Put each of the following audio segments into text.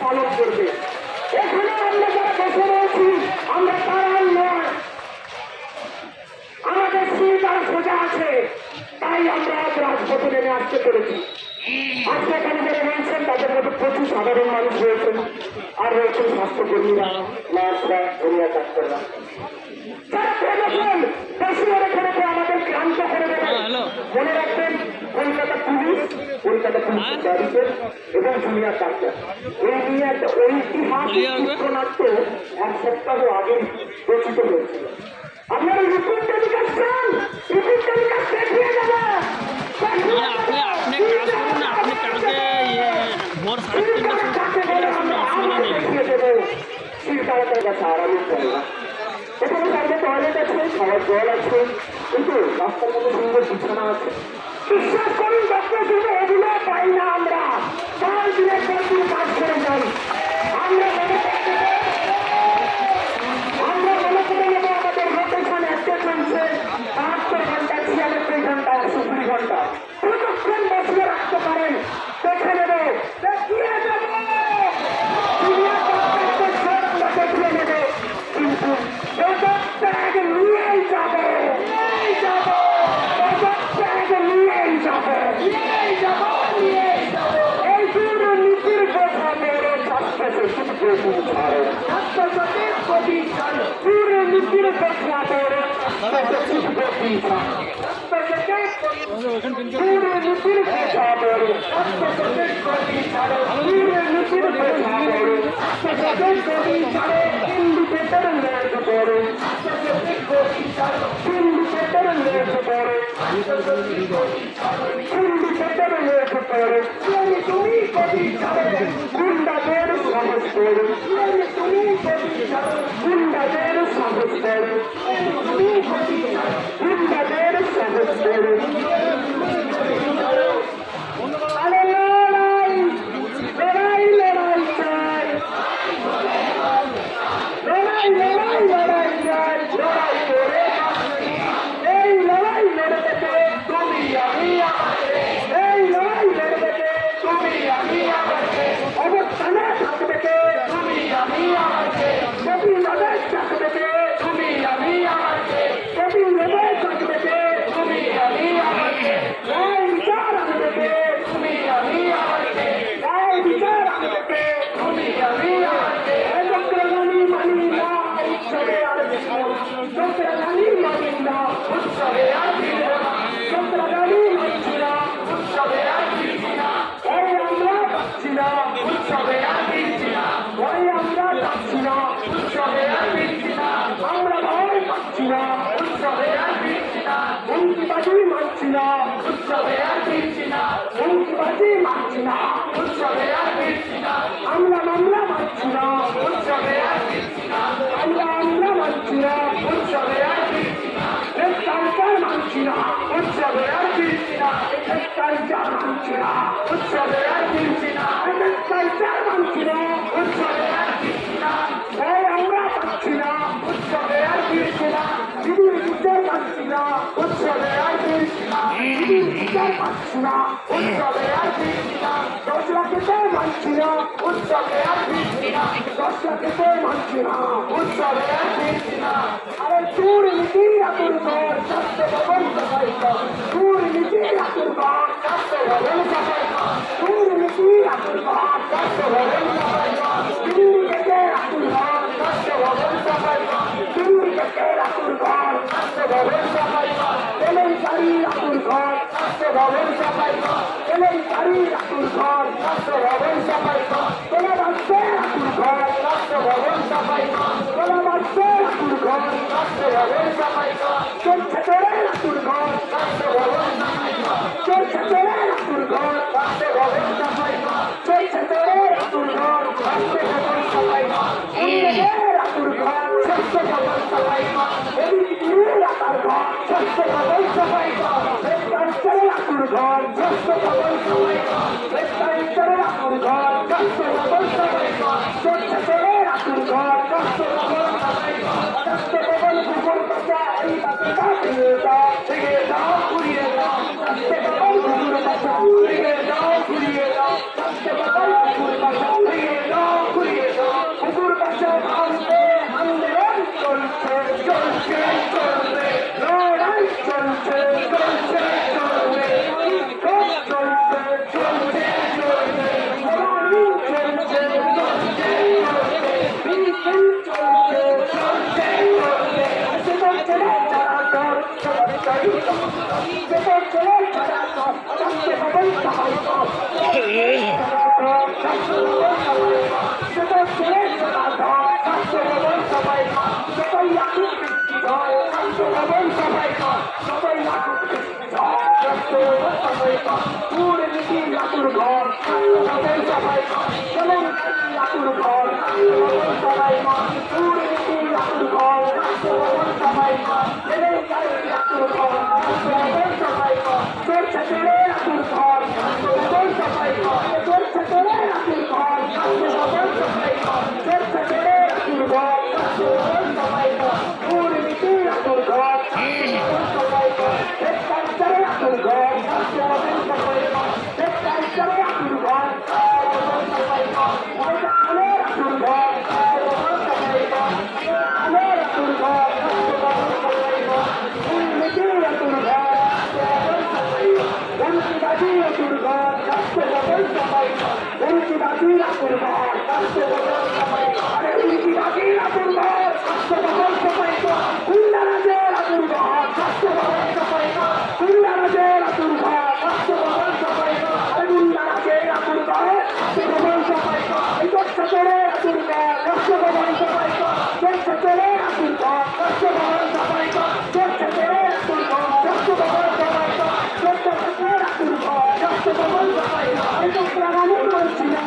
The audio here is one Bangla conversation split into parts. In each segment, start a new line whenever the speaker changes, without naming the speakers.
পালন করবে। এখানে আমরা যারা বসে রয়েছি আমরা তারাই নয়, আমাদের সিঁড়ি তারা সোজা আছে, তাই আমরা আজ রাজপথে নেমে আসতে পেরেছি। আজকে এখানে যারা রয়েছেন তাদের মধ্যে প্রচুর সাধারণ মানুষ রয়েছেন, আর রয়েছেন স্বাস্থ্যকর্মীরা, নার্সরা, জুনিয়র ডাক্তাররা, যারা প্রয়োজন বেশি রেখে রেখে আমাদের ক্লান্ত করে দেবেন। মনে রাখবেন কলকাতা পুলিশ ব্যারিকেড এবং জুনিয়র ডাক্তার এই নিয়ে একটা ঐতিহাসিক চিত্রনাট্য এক সপ্তাহ আগে রচিত হয়েছিল। আপনারা রিপোর্ট টেলিকাস্ট চান, রিপোর্ট টেলিকাস্ট দেখিয়ে দেবে। এখানে সামনে টয়লেট আছে, খাওয়ার জল আছে, কিন্তু রাস্তার মধ্যে সুন্দর বিছানা আছে। বিশ্বাস করুন ডক্টর শুধু এগুলো পাই না আমরা, তার দিনের পর দিন কাজ করে যাই। আমরা মনে করে নেবো আমাদের রোটেশন একটা চলছে 72 ঘন্টা, 96 ঘন্টা, 120 ঘন্টা, কতক্ষণ বসিয়ে রাখতে পারেন দেখে নেবো, দেখিয়ে দেবো, দেখিয়ে নেবে। কিন্তু ত্যাগ নিয়েই যাবে, নিয়েই যাবো, ত্যাগ নিয়েই যাবে, নিয়েই যাবো, নিয়েই যাবো। এই দুর্নীতির বোঝা মেরে স্বাস্থ্যসচিব গতি ছাড়ে, স্বাস্থ্যসচিব গতি ছাড়ে, দুর্নীতির বোঝা মেরে স্বাস্থ্যসচিব গতি ছাড়ে, দুর্নীতির বোঝা মেরে স্বাস্থ্যসচিব গতি ছাড়ে, দুর্নীতির বোঝা মেরে স্বাস্থ্যসচিব গতি ছাড়ে। ইন্ডিকেটর লেট করে স্বাস্থ্যসচিব গতি ছাড়ে, ইন্ডিকেটর লেট করে ইন্ডিকেটর লেট করে তুমি গতি ছাড়ে, গুন্ডাদের সাহস করে তুমি গতি ছাড়ে, গুন্ডাদের সাহস করে তুমি গতি ছাড়ে, গুন্ডাদের সাহস করে। আরে লড়াই লড়াই লড়াই চাই, লড়াই লড়াই লড়াই চাই, লড়াই করে এই লড়াই লড়ে থেকে তুমি আমি আমাকে, এই লড়াই লড়ে থেকে তুমি আমি আমাকে, অবস্থানে থাকবে কে তুমি আমি আমাকে, প্রতিবাদে থাকবে কে তুমি আমি আমাকে, প্রতিবাদে থাকবে কে তুমি আমি আমাকে, এই বিচার আনবে কে তুমি আমি আমাকে, এই বিচার আনবে কে তুমি আমি আমাকে। চক্রগানি মানি না উৎসবে আর চক্রগানি মানি না উৎসবে আর চক্রগানি মানছি না উৎসবে আর ফিরছি না, ওই আমরা পাচ্ছি না উৎসবে আর ফিরছি না, ওই আমরা যাচ্ছি না উৎসবে আর ফিরছি না, আমরা ভয় পাচ্ছি না উৎসবে আর ফিরছি না, হুমকিবাজি মানছি না উৎসবে আর ফিরছি না, হুমকিবাজি মানছি না উৎসবে আর ফিরছি না, আমরা মামলা মানছি না উৎসবে আর ফিরছি না, আমরা মানছি না উৎসবে আর ফিরছি না, কালচার মানছি না উৎসবে আর ফিরছি না, কালচার মানছি না উৎসবে আর ফিরছি না, কালচার মানছি না উৎসবে আর ফিরছি না, এই আমরা পাচ্ছি না উৎসবে আর ফিরছি না, দিদির বিচার পাচ্ছি না উৎসবে আর ফিরছি না, দিদির বিচার পাচ্ছি না উৎসবে আর ফিরছি না, 10 লাখেতে মানছি না উৎসবে আর ফিরছি না, 10 লাখেতে মানছি না উৎসবে আর ফিরছি না। আরে দুর্নীতি আতুর ঘর স্বাস্থ্য ভবন সাফাই কর, দুর্নীতি আতুর ঘর স্বাস্থ্য ভবন সাফাই কর, দুর্নীতি আতুর ঘর স্বাস্থ্য ভবন সাফাই কর, দুর্নীতি আতুর ঘর স্বাস্থ্য ভবন সাফাই কর, দুর্নীতি আতুর ঘর স্বাস্থ্য ভবন সাফাই কর, কেলেঙ্কারি আতুর ঘর স্বাস্থ্য ভবন সাফাই কর, কেলেঙ্কারি আতুর ঘর স্বাস্থ্য ভবন সাফাই কর, তোলা বাঁচবে আতুর ঘর স্বাস্থ্য ভবন সাফাই কর, তোলা বাঁচবে আতুর ঘর স্বাস্থ্য ভবন সাফাই কর, চলছে তোরে আতুর ঘর স্বাস্থ্য ভবন সাফাই কর, চলছে তোরে আতুর ঘর স্বাস্থ্য ভবন সাফাই কর, চলছে তোরে আতুর ঘর স্বাস্থ্য ভবন সাফাই কর, আতুর ঘর স্বাস্থ্য ভবন সাফাই কর, আতুর ঘর স্বাস্থ্য ভবন সাফাই কর, আতুর ঘর স্বাস্থ্য ভবন সাফাই কর, আতুর ঘর স্বাস্থ্য ভবন সাফাই কর, চলছে তোরে আতুর ঘর স্বাস্থ্য ভবন সাফাই কর, স্বাস্থ্য ভবন কুকুর বাচ্চা এই বাচ্চাটা ফিরিয়ে দাও, ফিরিয়ে দাও, ঘুরিয়ে দাও, স্বাস্থ্য ভবন কুকুর বাচ্চা ফিরিয়ে দাও, ঘুরিয়ে দাও, স্বাস্থ্য ভবন কুকুর বাচ্চা ফিরিয়ে দাও। যত ছেলে ছাড়া স্বাস্থ্য ভবন সহায়ক যত ছেলে ছাড়া স্বাস্থ্য ভবন সহায়ক যতই লাখুক বৃষ্টি হয় স্বাস্থ্য ভবন সহায়ক যতই লাখুক বৃষ্টি হয় স্বাস্থ্য ভবন সহায়ক পুরে নীতি লাখুর ঘর স্বাস্থ্য ভবন সহায়ক চলুন লাখুর ঘর স্বাস্থ্য ভবন সহায়ক পুরে নীতি লাখুর ঘর স্বাস্থ্য ভবন সহায়ক এদের গাড়ি লাখুর ঘর স্বাস্থ্য ভবন সহায়ক তোর ছেলে লাখুর ঘর স্বাস্থ্য ভবন সহায়ক তোর ছেলে লাখুর ঘর স্বাস্থ্য ভবন সহায়ক তোর ছেলে লাখুর ঘর স্বাস্থ্য ভবন সহায়ক পুরে নীতি লাখুর ঘর স্বাস্থ্য ভবন সহায়ক বেকার লাখুর ঘর স্বাস্থ্য ভবন সহায়ক বেকার লাখুর ঘর স্বাস্থ্য ভবন সহায়ক মহিলা লাখুর ঘর স্বাস্থ্য ভবন সহায়ক আলো লাখুর ঘর স্বাস্থ্য ভবন সহায়ক নীতি লাখুর ঘর বংশীবাদী লাখুর ঘর স্বাস্থ্য ভবন সহায়ক বংশীবাদী লাখুর ঘর স্বাস্থ্য ভবন সহায়ক আরে বংশীবাদী লাখুর ঘর স্বাস্থ্য ভবন সহায়ক কুন্ডারাজে লাখুর ঘর স্বাস্থ্য ভবন সহায়ক কুন্ডারাজে লাখুর ঘর স্বাস্থ্য ভবন সহায়ক আরে কুন্ডারাজে লাখুর ঘর স্বাস্থ্য ভবন সহায়ক এই দশটা চলে লাখুর ঘর স্বাস্থ্য ভবন সহায়ক দশটা চলে লাখুর ঘর স্বাস্থ্য ভবন সহায়ক দশটা চলে লাখুর ঘর স্বাস্থ্য ভবন সহায়ক দশটা চলে লাখুর ঘর স্বাস্থ্য ভবন সহায়ক এই দশটা আমি বলছি না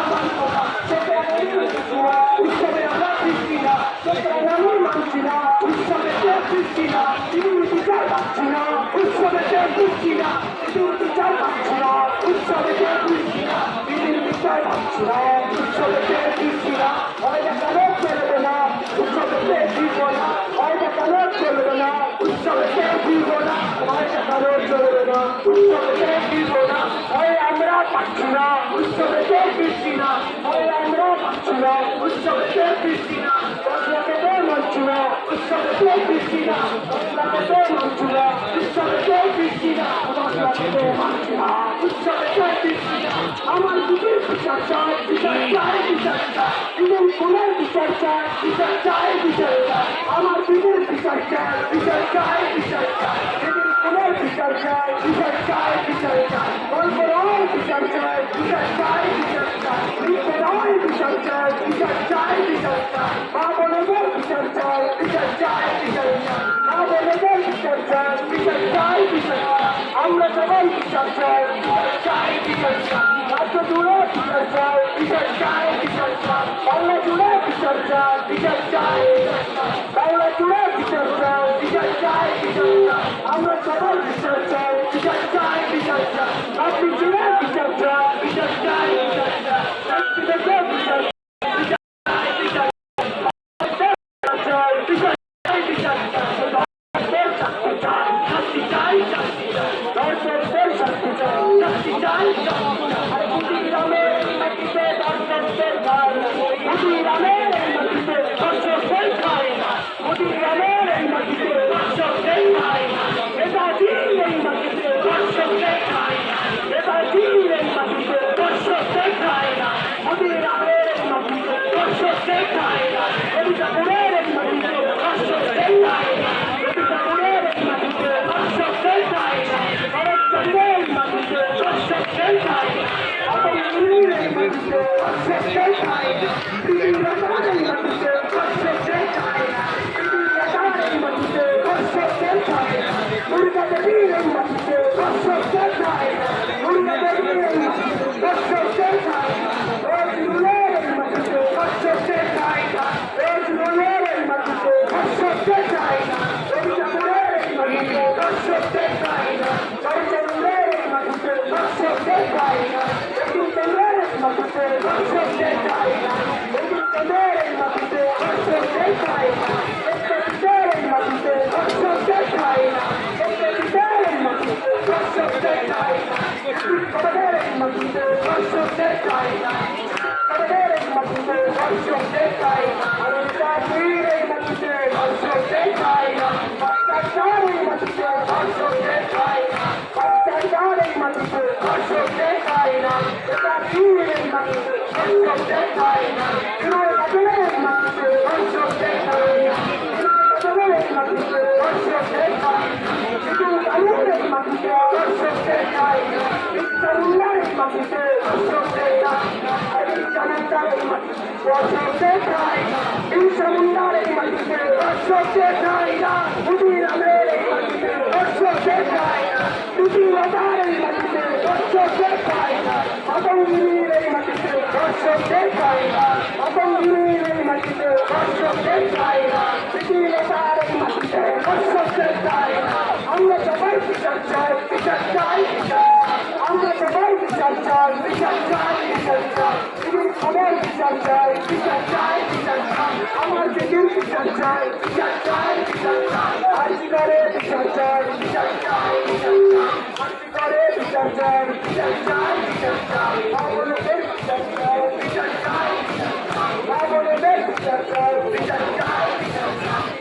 মানবো না সেটা আমি বলছি না উৎসবে আমরা ফিরছি না সেটা আমি মানছি না উৎসবে কেউ ফিরছি না কিন্তু বিচার পাচ্ছি না উৎসবে কেউ ফিরছি না কিন্তু বিচার পাচ্ছি না উৎসবে কেউ ফিরছি না কিন্তু বিচার পাচ্ছি না উৎসবে কেউ ফিরছি না হয়তো কেন চলবে না উৎসবে কেউ ফিরবো না হয়তো কেন চলবে না উৎসবে কেউ ফিরবো না হয়তো কেন চলবে না উৎসবে কেউ ফিরবো না হয় আমরা পাচ্ছি না উৎসবে কেউ ফিরছি না হয় আমরা পাচ্ছি না উৎসবে কেউ ফিরছি না দশটাকে তো মানছি না উৎসবে কেউ ফিরছি না দশটাকে তো মানছি না উৎসবে কেউ ফিরছি না দশটাকে তো মানছি না উৎসবে কেউ ফিরছি না আমার দিদির বিচার চাই বিচার চাই বিচার চাই দিদির কোনের বিচার চাই বিচার চাই বিচার চাই আমার দিদির বিচার চাই বিচার চাই বিচার চাই দিদির কোনের বিচার চাই বিচার চাই বিচার চাই গল্পের বিচার চাই বিচার চাই বিচার চাই বিপদের বিচার চাই বিচার চাই বিচার চাই মা বোনদের বিচার চাই বিচার চাই বিচার চাই মা বোনদের বিচার চাই বিচার চাই বিচার চাই আমরা সবাই বিচার চাই বিচার চাই বিচার চাই রাজ্য জুড়ে বিচার চাই বিচার চাই বিচার চাই বাংলা জুড়ে বিচার চাই বিচার চাই বিচার চাই বাংলা জুড়ে বিচার চাই বিচার চাই বিচার চাই আমরা সবাই বিচার চাই বিচার চাই বিচার চাই আপনি জুড়ে বিচার চাই বিচার চাই বিচার চাই ব্যক্তিগত বিচার মাটিতে দর্শকদের ডাক চামুন্ডার এই মাটিতে দর্শকদের ঠাই চামুন্ডার এই মাটিতে দর্শকদের ঠাই না ক্ষুদিরামের এই মাটিতে দর্শকদের ঠাই না প্রীতিলতার এই মাটিতে দর্শকদের ঠাই না মাতঙ্গিনীর এই মাটিতে দর্শকদের ঠাই না মাতঙ্গিনীর এই মাটিতে দর্শকদের ঠাই না প্রীতিলতার এই মাটিতে দর্শকদের ঠাই না আমরা সবাই বিচার চাই বিচার চাই আমরা সবাই বিচার চাই বিচার চাই বিচার চাই দিদির খবর বিচার চাই বিচার চাই বিচার চাই আমার দিদির বিচার চাই বিচার চাই বিচার চাই আজ করে বিচার চাই বিচার চাই বিচার চাই আজ করে বিচার চাই বিচার চাই বিচার চাই বাবুদের বিচার চাই বিচার চাই বাবুদের বিচার চাই বিচার চাই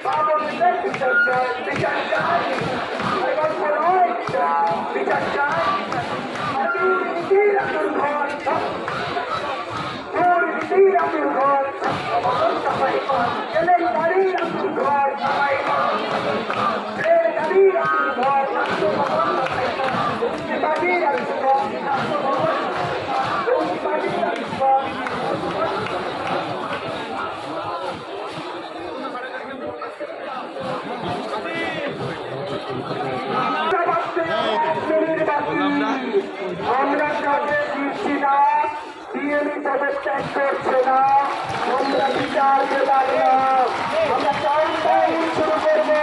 বাবুদের বিচার চাই বিচার চাই এবার বড় বিচার চাই রাতুর ঘর রাতুর ঘর সবাই এলে গাড়ি রাতুর ঘর সবাই গাড়ি রাতুর ঘর বাড়ি রাতুর ঘর বাড়ি রাতুর ঘর আমরা কাজে দিচ্ছি না বিএনপি পদত্যাগ করছে না আমরা বিচার পেলাম না আমরা কাউন্টাইন শুরু করবো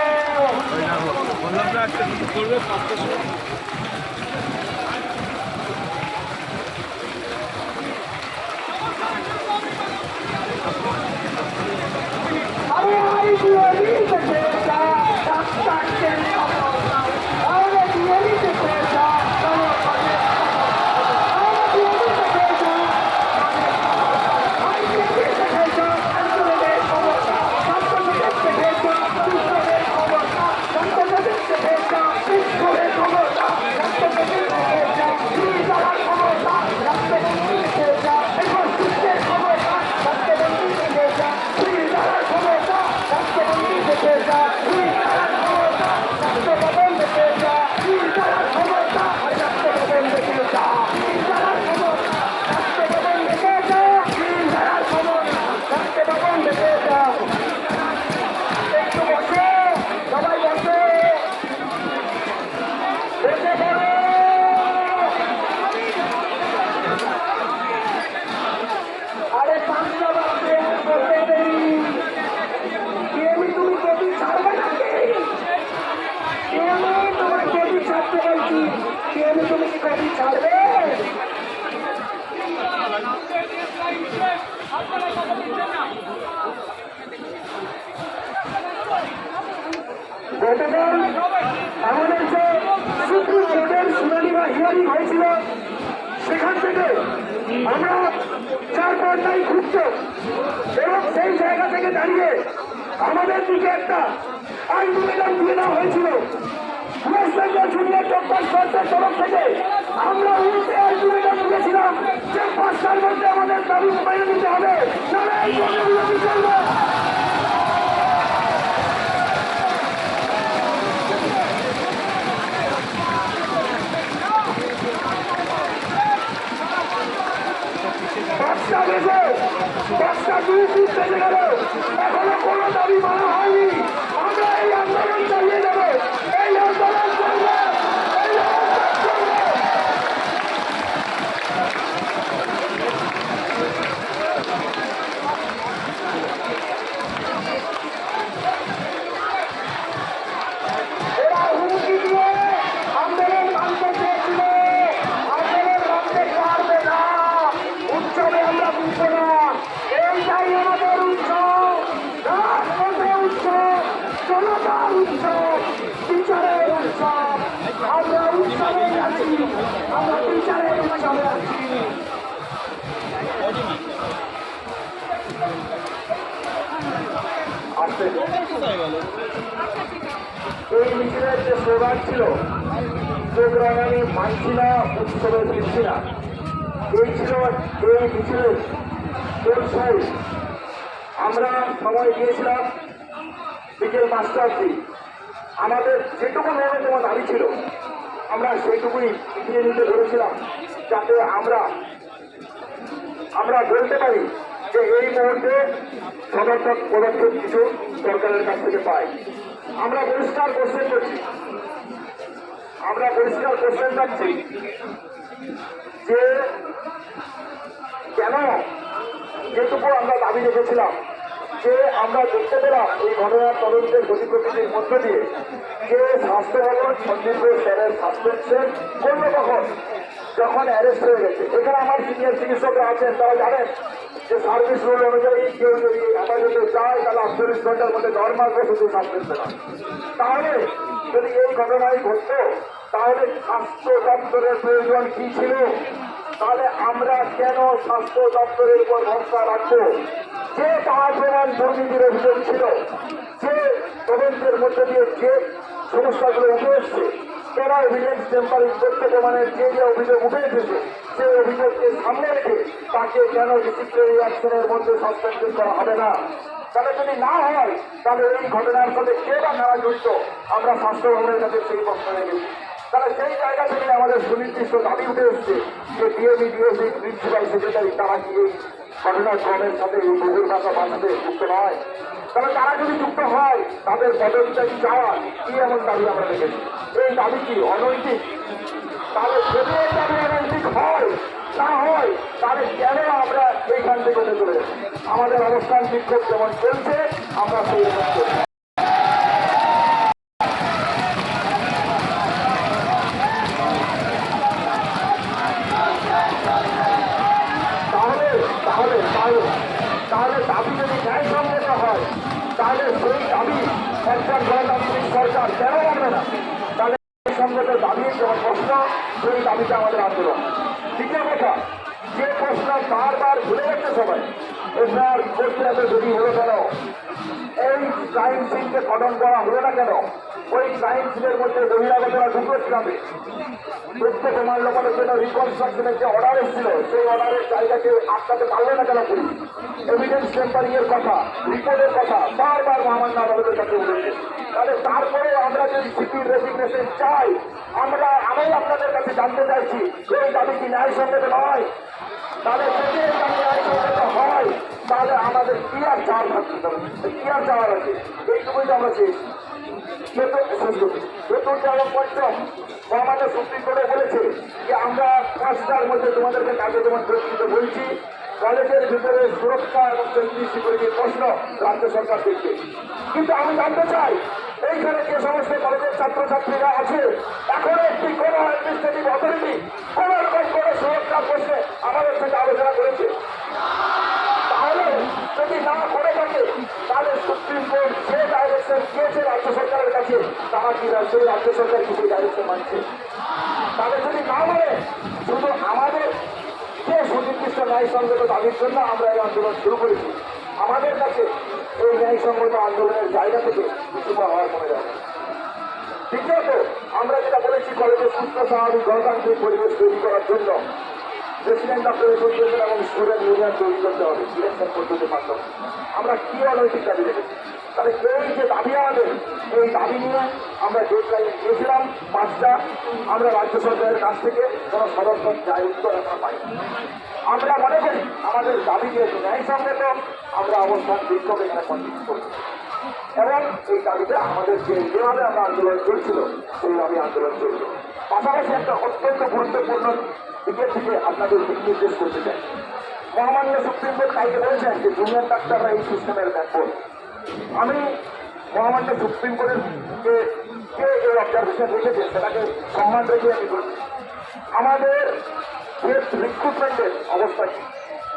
তুমি কি কবি ছাড়বে গতকাল আমাদের যে সুপ্রিম কোর্টের শুনানি বা হিয়ারিং হয়েছিল সেখান থেকে আমরা 4 ঘন্টায় ঘুরত এবং সেই জায়গা থেকে দাঁড়িয়ে আমাদের দিকে একটা আইন নিবেদন দিয়ে দেওয়া হয়েছিল ওয়েস্ট বেঙ্গল জুনিয়র ডক্টর সরকার তরফ থেকে আমরা উল্টে আইন নিবেদন দিয়েছিলাম যে 5টার মধ্যে আমাদের দাবি মেনে নিতে হবে নাহলে এই জমিগুলো চলবে। দশটা 2 ফিট বেজে গেল এখনো কোনো দাবি মানা হয়নি আমরা এই আন্দোলন চালিয়ে যাব এই আন্দোলন চলবে এরা হুমকি দিয়ে আন্দোলন ভাঙতে চেয়েছিল আন্দোলন ভাঙতে পারবে না উৎসবে আমরা বুঝবো না এইটাই আমাদের উৎসব রাজপথের উৎসব জনতার উৎসব বিচারের উৎসব আমরা উৎসবে আছি আমরা বিচারের উৎসবে আছি। এই মিছিলের যে স্লোগান ছিল প্রোগ্রাম আমি মানছি না উৎসবে দিচ্ছি না এই ছিল এই মিছিলের পরিচয়। আমরা সময় দিয়েছিলাম বিকেল 5টা অবধি আমাদের যেটুকু ন্যূনতম দাবি ছিল আমরা সেইটুকুই এগিয়ে নিতে ধরেছিলাম। যাতে আমরা বলতে পারি যে এই মুহূর্তে সদর্থক পদক্ষেপ কিছু সরকারের কাছ থেকে পাই। আমরা পরিষ্কার কোশ্চেন করছি, রাখছি যে কেন, যেটুকু আমরা দাবি রেখেছিলাম যে আমরা দেখতে পেলাম এই ঘটনার তদন্তের গতি প্রকৃতির মধ্য দিয়ে যে স্বাস্থ্য ভবন সন্দীপ স্যারের সাসপেনশন করলো যখন অ্যারেস্ট হয়ে গেছে। এখানে আমার সিনিয়র চিকিৎসকরা আছেন, তারা জানেন যে সার্ভিস রুল অনুযায়ী কেউ যদি হেফাজতে যায় তাহলে 48 ঘন্টার মধ্যে নর্মাল প্রসেসে সাসপেনশন হয়। তাহলে যদি এই ঘটনাই ঘটত তাহলে স্বাস্থ্য দপ্তরের প্রয়োজন কি ছিল? তাহলে আমরা কেন স্বাস্থ্য দপ্তরের উপর ভরসা রাখবো? যে পাওয়া প্রমাণ দুর্নীতির অভিযোগ ছিল, যে তদন্তের মধ্যে দিয়ে যে সমস্যাগুলো উঠে এসছে, কেন এভিডেন্স টেম্পারিং করতে প্রমাণের যে অভিযোগ উঠে এসেছে সেই অভিযোগকে সামনে রেখে তাকে কেন ডিসিপ্লিনারি অ্যাকশনের মধ্যে সাসপেন্ড করা হবে না? তাহলে যদি না হয় তাহলে এই ঘটনার সাথে কে বা কারা জড়িত? আমরা স্বাস্থ্য ভবনের কাছে সেই প্রশ্ন রেখেছি। তাহলে সেই জায়গা থেকে আমাদের সুনির্দিষ্ট দাবি উঠে এসছে যে ডিএমই, ডিএসি, প্রিন্সিপাল সেক্রেটারি তারা কি এই ঘটনার ক্রমের সাথে এই বহুর ভাষা বাঁচাতে যুক্ত নয়? তাহলে তারা যদি যুক্ত হয় তাদের পদত্যাগ চাওয়া কি এমন দাবি আমরা রেখেছি? এই দাবি কি অনৈতিক? তাহলে যদি এই দাবি অনৈতিক হয় না হয় তাহলে কেন আমরা এইখান থেকে চলে যাবো? আমাদের অবস্থান বিক্ষোভ যেমন চলছে আমরা সেই রকম করছি। তাহলে দাবি যদি ন্যায়সঙ্গত হয় তাহলে সেই দাবি একটা গণতান্ত্রিক সরকার কেন মানবে না? তাহলে ন্যায়সঙ্গত দাবি যেমন প্রশ্ন, সেই দাবিটা আমাদের আন্দোলন। দ্বিতীয় কথা, যে প্রশ্ন বারবার ভুলে গেছে সবাই, এবার করতে এত দেরি হলো কেন? এই ক্রাইম সিনকে খনন করা হলো না কেন? ওই ক্রাইম সিনের মধ্যে বহিরাগতরা ঢুকলো কিভাবে? তথ্য প্রমাণ লোপানের জন্য রিকনস্ট্রাকশনের যে অর্ডার এসেছিল সেই অর্ডারের জায়গাকে আটকাতে পারলো না কেন পুলিশ? এভিডেন্স টেম্পারিং এর কথা, রিপোর্টের কথা বারবার মহামান্য আদালতের কাছে উঠেছে। তাহলে তারপরে আমরা যদি সিপির রেজিগনেশন চাই, আমি আপনাদের কাছে জানতে চাইছি এই দাবি কি ন্যায়সঙ্গত নয়? তাহলে যদি এই দাবি ন্যায়সঙ্গত হয় তাহলে আমাদের কি আর চাওয়ার থাকতে হবে? কি আর চাওয়ার আছে? এইটুকুই আমরা চেয়েছি। চতুর্থ এবং পঞ্চম, মহামান্য সুপ্রিম কোর্টে বলেছে যে আমরা 5টার মধ্যে তোমাদেরকে কাজে যেমন প্রস্তুত বলছি, কলেজের ভিতরে সুরক্ষা এবং সিকিউরিটির প্রশ্ন রাজ্য সরকার দেখবে। কিন্তু আমি জানতে চাই এইখানে যে সমস্ত কলেজের ছাত্রছাত্রীরা আছে এখনো একটি কোনো অ্যাডমিনিস্ট্রেটিভ অথরিটি কোন রকম করে সুরক্ষার প্রশ্নে আমাদের সাথে আলোচনা করেছে? তাহলে যদি না করে থাকে তাহলে সুপ্রিম কোর্ট যে ডাইরেকশন দিয়েছে রাজ্য সরকারের কাছে তারা কি সেই রাজ্য সরকার কিছু ডাইরেকশন মানছে? তাহলে যদি না মানে শুধু আমাদের যে সুনির্দিষ্ট ন্যায়সঙ্গত দাবির জন্য আমরা এই আন্দোলন শুরু করেছি, আমাদের কাছে এই ন্যায়সঙ্গত আন্দোলনের জায়গা থেকে কিছু হওয়ার মনে যাবে। দ্বিতীয়ত, আমরা যেটা বলেছি কলেজে সুস্থ স্বাভাবিক গণতান্ত্রিক পরিবেশ তৈরি করার জন্য প্রেসিডেন্ট অফ এসোসিয়েশন এবং স্টুডেন্ট ইউনিয়ন তৈরি করতে হবে ইলেকশন পদ্ধতির মাধ্যমে। আমরা কি অনৈতিক দাবি রেখেছি? তাহলে এই যে দাবি আমাদের, এই দাবি নিয়ে আমরা ডেডলাইন দিয়েছিলাম 5টা, আমরা রাজ্য সরকারের কাছ থেকে কোনো সমর্থন যায় উত্তর আমরা পাই। আমরা মনে করি আমাদের দাবি যেহেতু ন্যায়সঙ্গত, আমরা অবস্থান বিক্ষোভ এখানে কন্টিনিউ করছি এবং এই দাবিটা আমাদের যেভাবে আমরা আন্দোলন চলছিল সেইভাবে আন্দোলন চলছে। পাশাপাশি একটা অত্যন্ত গুরুত্বপূর্ণ দিকের থেকে আপনাদের দিক নির্দেশ করতে চাই। মহামান্য সুপ্রিম কোর্ট কালকে বলেছেন যে জুনিয়র ডাক্তাররা এই সিস্টেমের ব্যাকবোন। আমি মহামান্য সুপ্রিম কোর্টের যে এই অবজারভেশন রেখেছে সেটাকে সম্মান রেখে আমি বলছি, আমাদের রিক্রুটমেন্টের অবস্থা কি?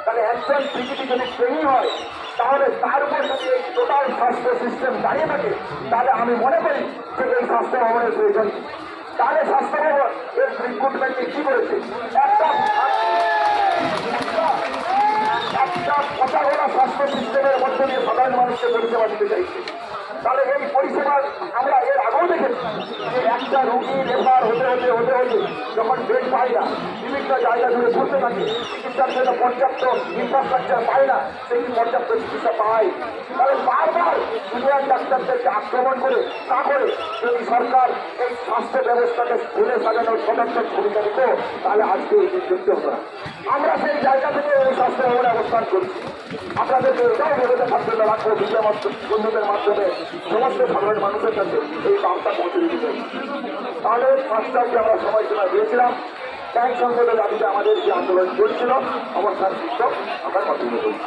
তাহলে একজন পিজিটি যদি ট্রেনিং হয় তাহলে তার উপর যদি এই টোটাল স্বাস্থ্য সিস্টেম দাঁড়িয়ে থাকে তাহলে আমি মনে করি যে এই স্বাস্থ্য ভবনের প্রয়োজন। তাহলে স্বাস্থ্য ভবন এর রিক্রুটমেন্টে কি করেছে? একটা কথা বলা স্বাস্থ্য সিস্টেমের মধ্যে দিয়ে সাধারণ মানুষকে পরিষেবা দিতে চাইছে। তাহলে এই পরিষেবা আমরা এর আগেও দেখেছি যে একটা রুগী রেফার হতে যখন বেড পায় না, বিভিন্ন জায়গা জুড়ে বসে থাকে, চিকিৎসার জন্য পর্যাপ্ত ইনফ্রাস্ট্রাকচার পায় না, সেই পর্যাপ্ত চিকিৎসা পায়। কারণ বারবার জুনিয়র ডাক্তারদেরকে আক্রমণ করে তা করে যদি সরকার এই স্বাস্থ্য ব্যবস্থাকে ভুলে সাজানোর সদর্থক ভূমিকা দিত, তাহলে আজকে এই দিন দেখতে হতো না। আমরা সেই জায়গা থেকে এই স্বাস্থ্য ভবনে অবস্থান করছি। আপনাদেরকে এটাও বলে থাকতে রাখবো মিডিয়া বন্ধুদের মাধ্যমে সমস্ত সাধারণ মানুষের কাছে এই বার্তা পৌঁছে দিতে চাই। তাহলে 5টাকে আমরা সময়সীমা দিয়েছিলাম, ব্যাংক সংকটের দাবিতে আমাদের যে আন্দোলন চলছিল অবস্থান কিন্তু আমরা কন্টিনিউ করি।